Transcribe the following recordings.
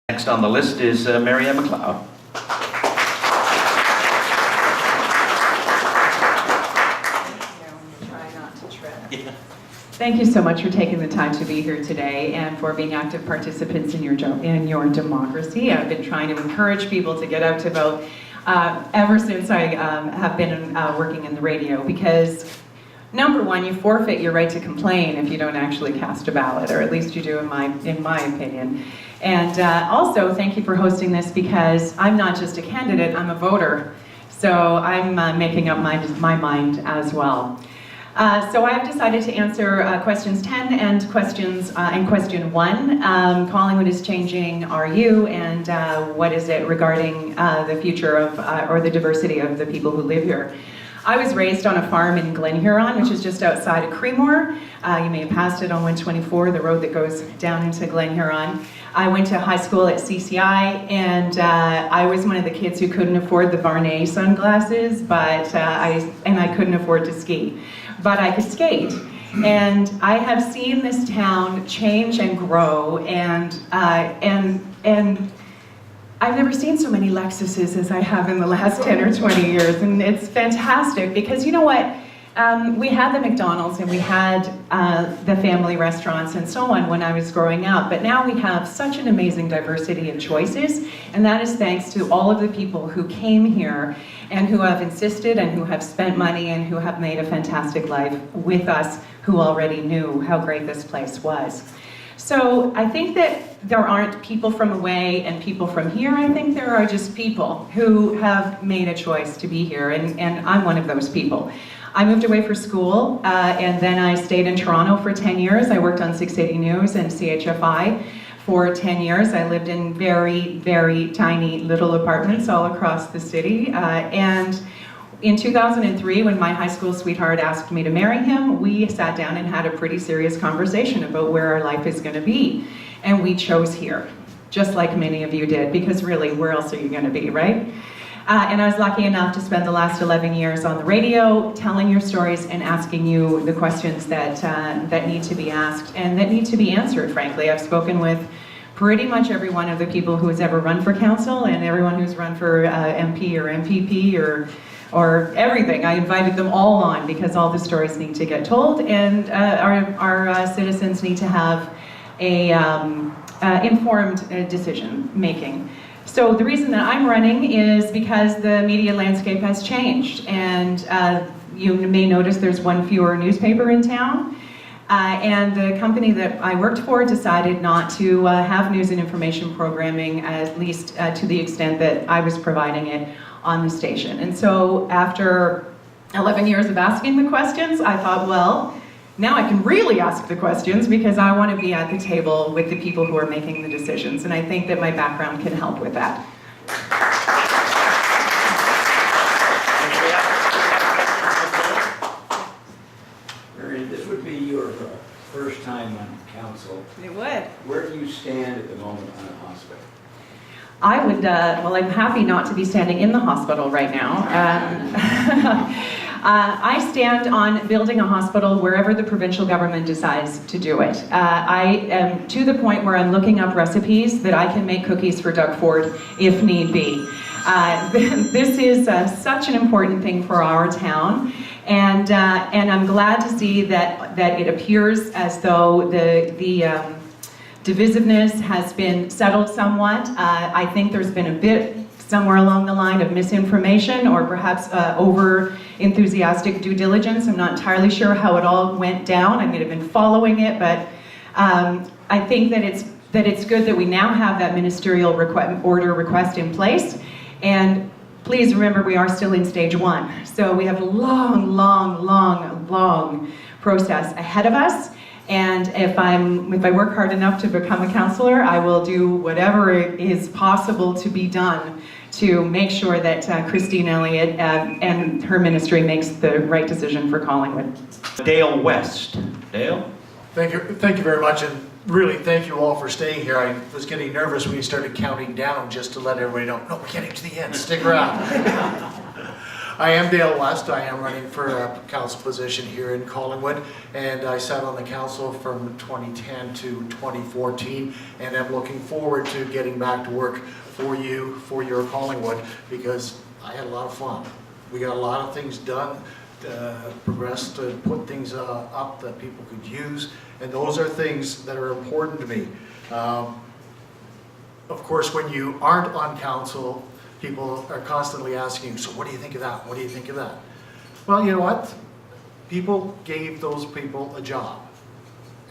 Next on the list is McLeod. Try not to trip. Yeah. Thank you so much for taking the time to be here today and for being active participants in your democracy. I've been trying to encourage people to get out to vote ever since I have been working in the radio, because number one, you forfeit your right to complain if you don't actually cast a ballot, or at least you do in my opinion. And also, thank you for hosting this, because I'm not just a candidate, I'm a voter. So I'm making up my mind as well. So I have decided to answer questions 10 and question 1. Collingwood is changing, are you? And what is it regarding the future of, or the diversity of the people who live here? I was raised on a farm in Glen Huron, which is just outside of Creemore. You may have passed it on 124, the road that goes down into Glen Huron. I went to high school at CCI, and I was one of the kids who couldn't afford the Varney sunglasses, but I couldn't afford to ski. But I could skate. And I have seen this town change and grow, and I've never seen so many Lexuses as I have in the last 10 or 20 years, and it's fantastic, because you know what? We had the McDonald's and we had the family restaurants and so on when I was growing up, but now we have such an amazing diversity of choices, and that is thanks to all of the people who came here and who have insisted and who have spent money and who have made a fantastic life with us, who already knew how great this place was. So I think that there aren't people from away and people from here. I think there are just people who have made a choice to be here, and I'm one of those people. I moved away for school, and then I stayed in Toronto for 10 years. I worked on 680 News and CHFI for 10 years. I lived in very, very tiny little apartments all across the city. And in 2003, when my high school sweetheart asked me to marry him, we sat down and had a pretty serious conversation about where our life is going to be. And we chose here, just like many of you did, because really, where else are you going to be, right? And I was lucky enough to spend the last 11 years on the radio, telling your stories and asking you the questions that need to be asked and that need to be answered, frankly. I've spoken with pretty much every one of the people who has ever run for council and everyone who's run for MP or MPP or everything. I invited them all on because all the stories need to get told, and our citizens need to have a informed decision making. So the reason that I'm running is because the media landscape has changed, and you may notice there's one fewer newspaper in town, and the company that I worked for decided not to have news and information programming, at least to the extent that I was providing it on the station. And so after 11 years of asking the questions, I thought, well, now I can really ask the questions, because I want to be at the table with the people who are making the decisions, and I think that my background can help with that. Marlene, this would be your first time on council. It would. Where do you stand at the moment on a hospital? I would, well, I'm happy not to be standing in the hospital right now. I stand on building a hospital wherever the provincial government decides to do it. I am to the point where I'm looking up recipes that I can make cookies for Doug Ford if need be. This is such an important thing for our town, and I'm glad to see that it appears as though the divisiveness has been settled somewhat. I think there's been a bit somewhere along the line of misinformation, or perhaps over-enthusiastic due diligence. I'm not entirely sure how it all went down. I may have been following it, but I think that it's good that we now have that ministerial order request in place. And please remember, we are still in stage 1. So we have a long, long, long, long process ahead of us. And if I work hard enough to become a councillor, I will do whatever is possible to be done to make sure that Christine Elliott and her ministry makes the right decision for Collingwood. Dale West. Dale? Thank you very much, and really thank you all for staying here. I was getting nervous when you started counting down, just to let everybody know, no, we're getting to the end, stick around. I am Dale West. I am running for a council position here in Collingwood, and I sat on the council from 2010 to 2014, and I'm looking forward to getting back to work for you, for your Collingwood, because I had a lot of fun. We got a lot of things done, progressed, to put things up that people could use, and those are things that are important to me. Of course, when you aren't on council, people are constantly asking you, so what do you think of that? What do you think of that? Well, you know what? People gave those people a job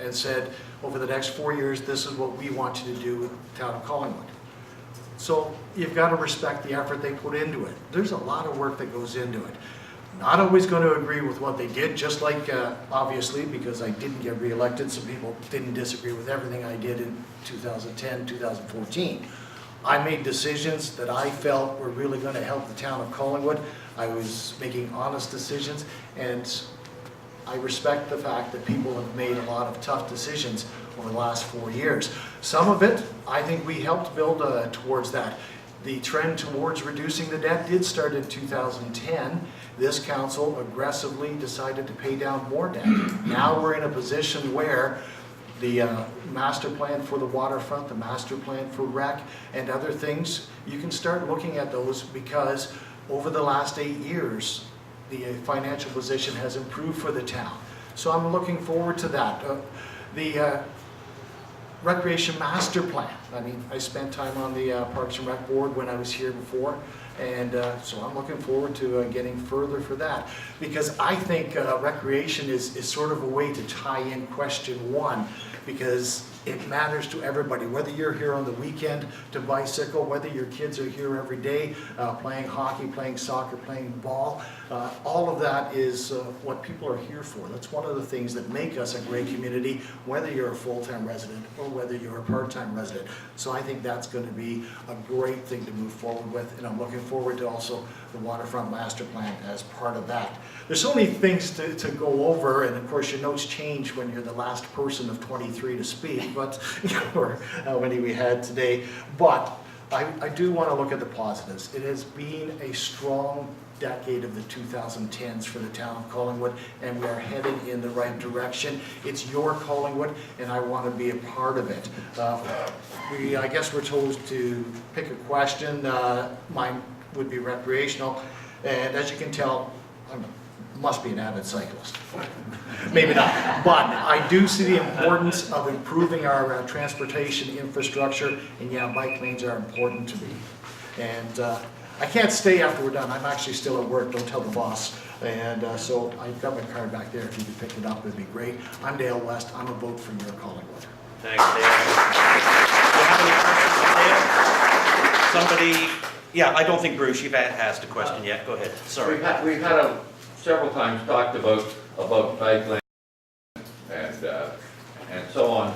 and said, over the next 4 years, this is what we want you to do with the town of Collingwood. So you've got to respect the effort they put into it. There's a lot of work that goes into it. Not always going to agree with what they did, just like, obviously, because I didn't get reelected, some people didn't disagree with everything I did in 2010, 2014. I made decisions that I felt were really going to help the town of Collingwood. I was making honest decisions, and I respect the fact that people have made a lot of tough decisions over the last 4 years. Some of it, I think we helped build towards that. The trend towards reducing the debt did start in 2010. This council aggressively decided to pay down more debt. Now we're in a position where the master plan for the waterfront, the master plan for rec, and other things, you can start looking at those, because over the last 8 years, the financial position has improved for the town. So I'm looking forward to that. The recreation master plan. I mean, I spent time on the Parks and Rec board when I was here before, and so I'm looking forward to getting further for that, because I think recreation is sort of a way to tie in question one, because it matters to everybody, whether you're here on the weekend to bicycle, whether your kids are here every day playing hockey, playing soccer, playing ball. All of that is what people are here for. That's one of the things that make us a great community, whether you're a full-time resident or whether you're a part-time resident. So I think that's going to be a great thing to move forward with, and I'm looking forward to also the waterfront master plan as part of that. There's so many things to go over, and of course your notes change when you're the last person of 23 to speak, but or how many we had today. But I do want to look at the positives. It has been a strong decade of the 2010s for the town of Collingwood, and we are heading in the right direction. It's your Collingwood, and I want to be a part of it. I guess we're told to pick a question. Mine would be recreational, and as you can tell, I must be an avid cyclist. Maybe not, but I do see the importance of improving our transportation infrastructure, and yeah, bike lanes are important to me. And I can't stay after we're done. I'm actually still at work, don't tell the boss. And so I've got my card back there. If you could pick it up, it'd be great. I'm Dale West. I'm a vote for your Collingwood. Thanks, Dale. Do you have any questions, Dale? Somebody, yeah, I don't think Bruce, you've asked a question yet. Go ahead. Sorry. We've had several times talked about bike lanes and so on.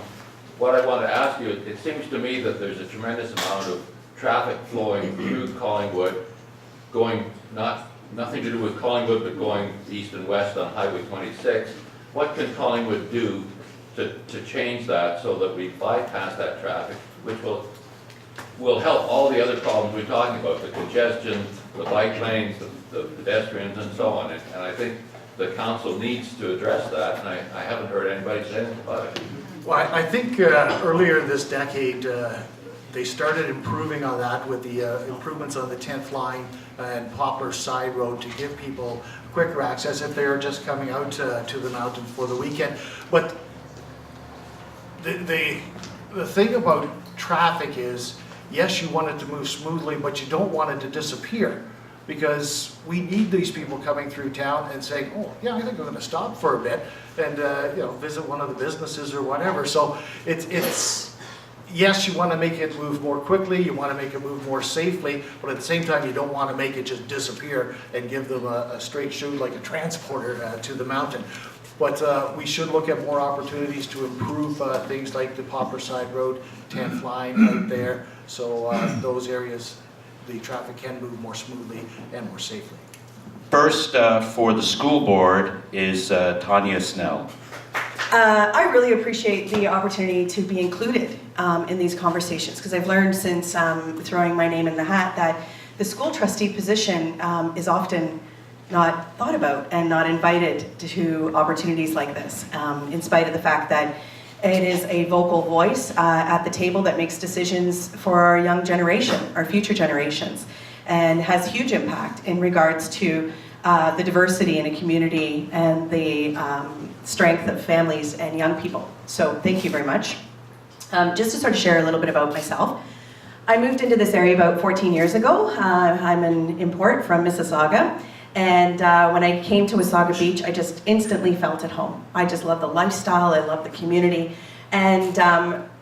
What I want to ask you, it seems to me that there's a tremendous amount of traffic flowing through Collingwood, going nothing to do with Collingwood, but going east and west on Highway 26. What can Collingwood do to change that so that we bypass that traffic, which will help all the other problems we're talking about, the congestion, the bike lanes, the pedestrians, and so on. And I think the council needs to address that, and I haven't heard anybody say anything about it. Well, I think earlier this decade, they started improving on that with the improvements on the 10th line and Poplar Side Road to give people quicker access if they are just coming out to the mountain for the weekend. But the thing about traffic is, yes, you want it to move smoothly, but you don't want it to disappear, because we need these people coming through town and saying, oh, yeah, I think I'm going to stop for a bit and visit one of the businesses or whatever. So it's yes, you want to make it move more quickly, you want to make it move more safely, but at the same time, you don't want to make it just disappear and give them a straight shoot like a transporter to the mountain. But we should look at more opportunities to improve things like the Poplar Side Road, 10th line right there. So those areas, the traffic can move more smoothly and more safely. First, for the school board is Tanya Snell. I really appreciate the opportunity to be included in these conversations, because I've learned since throwing my name in the hat that the school trustee position is often not thought about and not invited to opportunities like this, in spite of the fact that it is a vocal voice at the table that makes decisions for our young generation, our future generations, and has huge impact in regards to the diversity in a community and the strength of families and young people. So thank you very much. Just to sort of share a little bit about myself. I moved into this area about 14 years ago. I'm an import from Mississauga. And when I came to Wasaga Beach, I just instantly felt at home. I just love the lifestyle, I love the community. And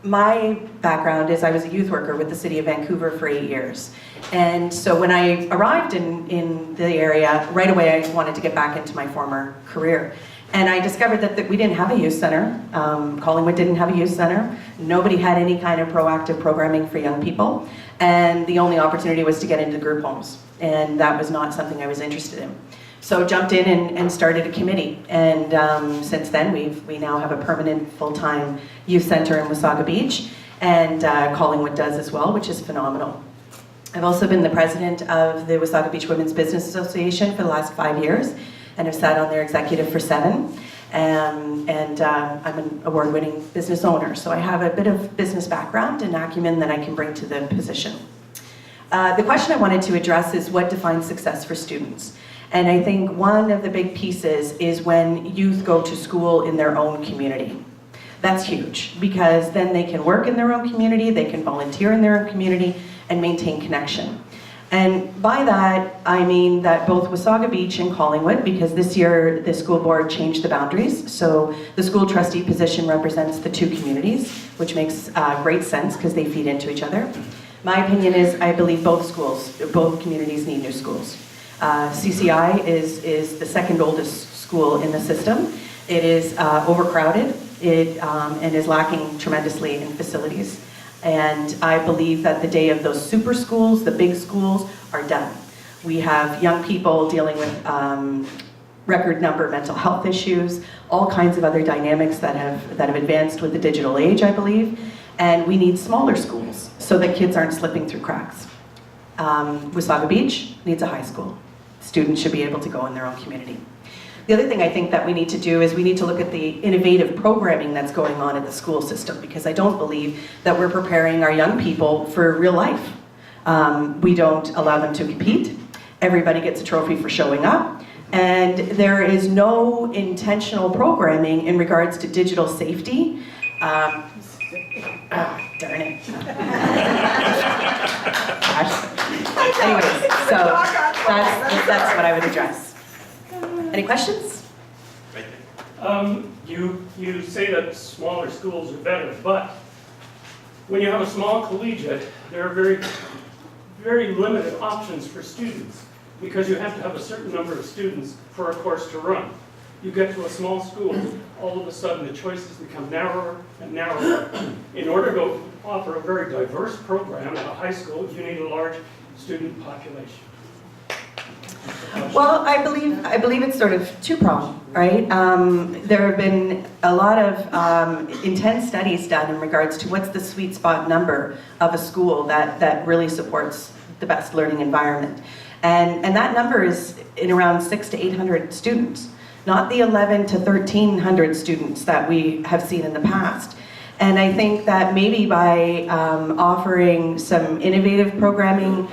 my background is I was a youth worker with the City of Vancouver for 8 years. And so when I arrived in the area, right away I wanted to get back into my former career. And I discovered that we didn't have a youth center. Collingwood didn't have a youth center. Nobody had any kind of proactive programming for young people. And the only opportunity was to get into group homes. And that was not something I was interested in. So jumped in and started a committee. And since then, we now have a permanent full-time youth center in Wasaga Beach. And Collingwood does as well, which is phenomenal. I've also been the president of the Wasaga Beach Women's Business Association for the last 5 years. And have sat on their executive for 7. I'm an award-winning business owner. So I have a bit of business background and acumen that I can bring to the position. The question I wanted to address is what defines success for students? And I think one of the big pieces is when youth go to school in their own community. That's huge, because then they can work in their own community, they can volunteer in their own community, and maintain connection. And by that, I mean that both Wasaga Beach and Collingwood, because this year the school board changed the boundaries, so the school trustee position represents the 2 communities, which makes great sense because they feed into each other. My opinion is I believe both communities need new schools. CCI is the second oldest school in the system. It is overcrowded and is lacking tremendously in facilities. And I believe that the day of those super schools, the big schools, are done. We have young people dealing with record number of mental health issues, all kinds of other dynamics that have advanced with the digital age, I believe. And we need smaller schools so that kids aren't slipping through cracks. Wasaga Beach needs a high school. Students should be able to go in their own community. The other thing I think that we need to do is we need to look at the innovative programming that's going on in the school system, because I don't believe that we're preparing our young people for real life. We don't allow them to compete. Everybody gets a trophy for showing up. And there is no intentional programming in regards to digital safety. Darn it. Anyways, so that's what I would address. Any questions? You say that smaller schools are better, but when you have a small collegiate, there are very, very limited options for students because you have to have a certain number of students for a course to run. You get to a small school, all of a sudden the choices become narrower and narrower. In order to offer a very diverse program at a high school, you need a large student population. Well, I believe it's sort of two-pronged, right? There have been a lot of intense studies done in regards to what's the sweet spot number of a school that really supports the best learning environment. And that number is in around 600 to 800 students, not the 11 to 1,300 students that we have seen in the past. And I think that maybe by offering some innovative programming,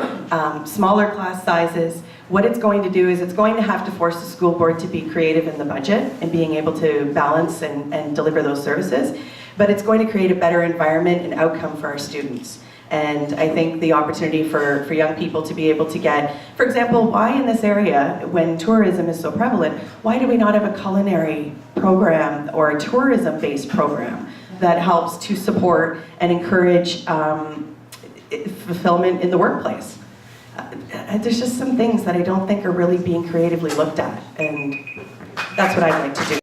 smaller class sizes, what it's going to do is it's going to have to force the school board to be creative in the budget and being able to balance and deliver those services. But it's going to create a better environment and outcome for our students. And I think the opportunity for young people to be able to get, for example, why in this area, when tourism is so prevalent, why do we not have a culinary program or a tourism-based program that helps to support and encourage fulfillment in the workplace? There's just some things that I don't think are really being creatively looked at, and that's what I'd like to do.